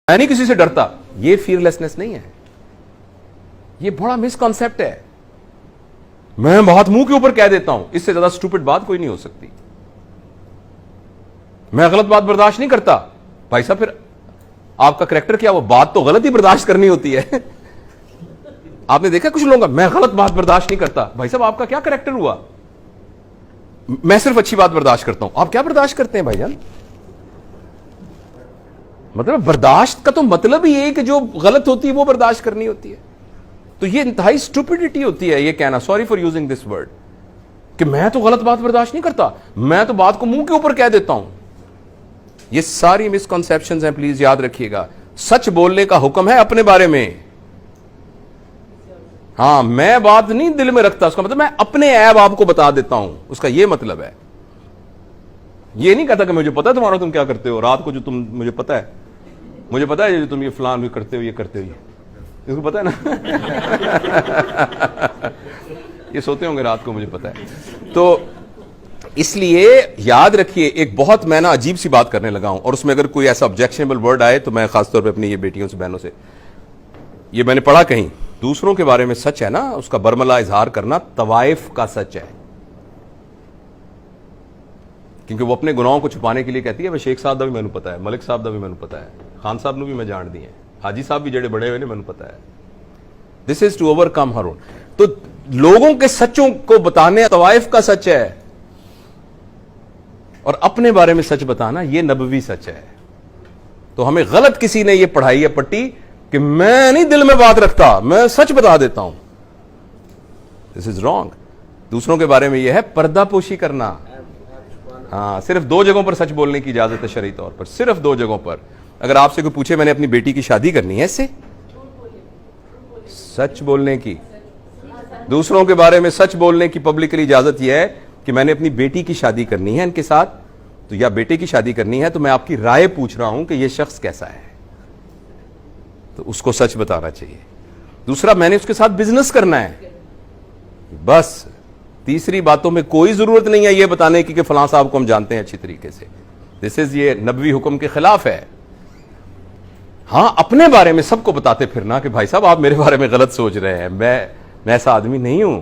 میں نہیں کسی سے ڈرتا، یہ فیئرلیسنس نہیں ہے، یہ بڑا مس کانسیپٹ ہے. میں بہت منہ کے اوپر کہہ دیتا ہوں، اس سے زیادہ سٹوپڈ بات کوئی نہیں ہو سکتی. میں غلط بات برداشت نہیں کرتا. بھائی صاحب پھر آپ کا کریکٹر کیا؟ وہ بات تو غلط ہی برداشت کرنی ہوتی ہے. آپ نے دیکھا کچھ لوگوں کا میں غلط بات برداشت نہیں کرتا. بھائی صاحب آپ کا کیا کریکٹر ہوا؟ میں صرف اچھی بات برداشت کرتا ہوں. آپ کیا برداشت کرتے ہیں بھائی جان؟ مطلب برداشت کا تو مطلب ہی یہ کہ جو غلط ہوتی ہے وہ برداشت کرنی ہوتی ہے. تو یہ انتہائی اسٹوپڈیٹی ہوتی ہے یہ کہنا، sorry for using this word, کہ میں تو غلط بات برداشت نہیں کرتا، میں تو بات کو منہ کے اوپر کہہ دیتا ہوں. یہ ساری مسکنسیپشنز ہیں، پلیز یاد رکھیے گا. سچ بولنے کا حکم ہے اپنے بارے میں. ہاں میں بات نہیں دل میں رکھتا، اس کا مطلب میں اپنے عیب آپ کو بتا دیتا ہوں، اس کا یہ مطلب ہے. یہ نہیں کہتا کہ مجھے پتا ہے تمہارا تم کیا کرتے ہو رات کو، جو تم مجھے پتا ہے، مجھے پتا ہے جو تم یہ فلان بھی کرتے ہو، یہ کرتے ہو، اس کو پتا ہے نا. یہ سوتے ہوں گے رات کو، مجھے پتا ہے. تو اس لیے یاد رکھیے، ایک بہت میں نا عجیب سی بات کرنے لگا ہوں، اور اس میں اگر کوئی ایسا آبجیکشنیبل ورڈ آئے تو میں خاص طور پہ اپنی یہ بیٹیوں سے، بہنوں سے، یہ میں نے پڑھا کہیں، دوسروں کے بارے میں سچ ہے نا، اس کا برملا اظہار کرنا طوائف کا سچ ہے. کیونکہ وہ اپنے گناہوں کو چھپانے کے لیے کہتی ہے شیخ صاحب دا بھی مینوں پتا ہے، ملک صاحب دا بھی مینوں پتا ہے، خان صاحب نو بھی میں جان دی ہیں، حاجی صاحب بھی جڑے بڑے ہوئے نے مینوں پتا ہے. دس از ٹو اوور کم ہر اون. تو لوگوں کے سچوں کو بتانے طوائف کا سچ ہے، اور اپنے بارے میں سچ بتانا یہ نبوی سچ ہے. تو ہمیں غلط کسی نے یہ پڑھائی ہے پٹی کہ میں نہیں دل میں بات رکھتا، میں سچ بتا دیتا ہوں. دس از رانگ. دوسروں کے بارے میں یہ ہے پردہ پوشی کرنا. ہاں صرف 2 جگہوں پر سچ بولنے کی اجازت ہے شرعی طور پر، صرف 2 جگہوں پر. اگر آپ سے کوئی پوچھے میں نے اپنی بیٹی کی شادی کرنی ہے، اس سے سچ بولنے کی، دوسروں کے بارے میں سچ بولنے کی پبلکلی اجازت یہ ہے کہ میں نے اپنی بیٹی کی شادی کرنی ہے ان کے ساتھ، تو یا بیٹے کی شادی کرنی ہے تو میں آپ کی رائے پوچھ رہا ہوں کہ یہ شخص کیسا ہے، تو اس کو سچ بتانا چاہیے. دوسرا میں نے اس کے ساتھ بزنس کرنا ہے، بس. تیسری باتوں میں کوئی ضرورت نہیں ہے یہ بتانے کی کہ فلاں صاحب کو ہم جانتے ہیں اچھی طریقے سے. دس از یہ نبوی حکم کے خلاف ہے. ہاں اپنے بارے میں سب کو بتاتے پھرنا کہ بھائی صاحب آپ میرے بارے میں غلط سوچ رہے ہیں، میں ایسا آدمی نہیں ہوں،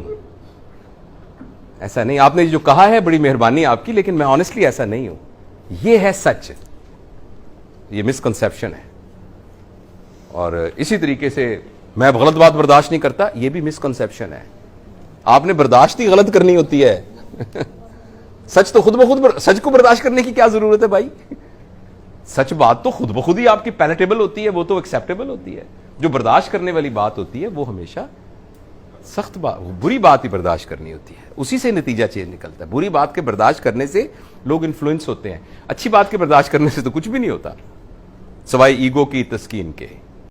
ایسا نہیں. آپ نے جو کہا ہے بڑی مہربانی آپ کی، لیکن میں آنیسٹلی ایسا نہیں ہوں. یہ ہے سچ. یہ مسکنسیپشن ہے. اور اسی طریقے سے میں غلط بات برداشت نہیں کرتا، یہ بھی مسکنسیپشن ہے. آپ نے برداشت ہی غلط کرنی ہوتی ہے. سچ تو خود بخود، سچ کو برداشت کرنے کی کیا ضرورت ہے بھائی؟ سچ بات تو خود بخود ہی آپ کی پیلیٹیبل ہوتی ہے، وہ تو ایکسیپٹیبل ہوتی ہے. جو برداشت کرنے والی بات ہوتی ہے وہ ہمیشہ سخت بات، بری بات ہی برداشت کرنی ہوتی ہے. اسی سے نتیجہ چینج نکلتا ہے. بری بات کے برداشت کرنے سے لوگ انفلوئنس ہوتے ہیں، اچھی بات کے برداشت کرنے سے تو کچھ بھی نہیں ہوتا سوائے ایگو کی تسکین کے.